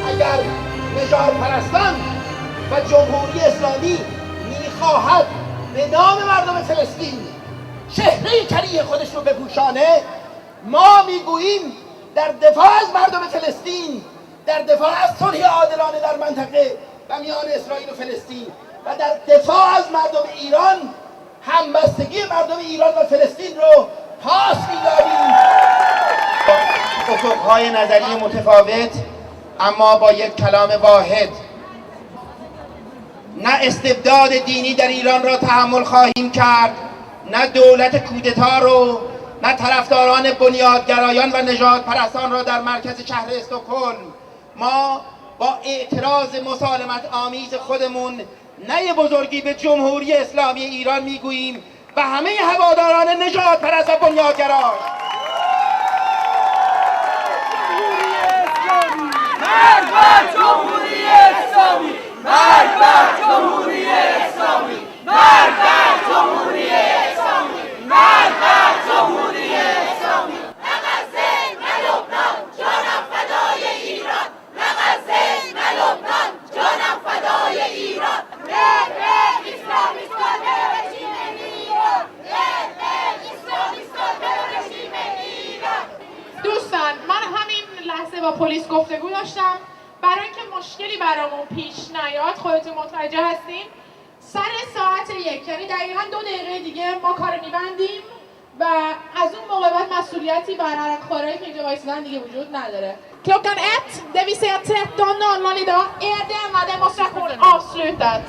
اگر نژاد پرستان و جمهوری اسلامی میخواهد به نام مردم فلسطین چهره کریه خودش رو بپوشانه، ما میگوییم در دفاع از مردم فلسطین، در دفاع از صلح عادلانه در منطقه و میان اسرائیل و فلسطین و در دفاع از مردم ایران، همبستگی مردم ایران و فلسطین رو پاس میداریم. افقهای نظری متفاوت اما با یک کلام واحد: نه استبداد دینی در ایران را تحمل خواهیم کرد، نه دولت کودتا رو، نه طرفداران بنیادگرایان و نژاد پرستان را در مرکز شهر استکهلم. ما با اعتراض مسالمت آمیز خودمون نه بزرگی به جمهوری اسلامی ایران میگوییم و همه هواداران نژاد پرست و بنیادگرا. مرگ بر جمهوری اسلامی! مرگ بر جمهوری اسلامی! مرگ بر جمهوری اسلامی! مرگ بر جمهوری اسلامی! نه غزه، نه لبنان، جانم فدای ایران! نه غزه، نه لبنان، جانم فدای ایران! اسلامیستان رژیم ایران! اسلامیستان رژیم ایران! دوستان، من همین لحظه با پلیس گفتگو داشتم. برای اینکه مشکلی برامون پیش نیاد، خودتون متوجه هستین، سر ساعت 1 یعنی دقیقاً 2 دقیقه دیگه ما کار میبندیم و از اون موقع بعد مسئولیتی بر عرقخوارایی که اینجا وایسادن دیگه وجود نداره. Klockan 1, det vill säga 13.00 idag, är denna demonstration avslutad.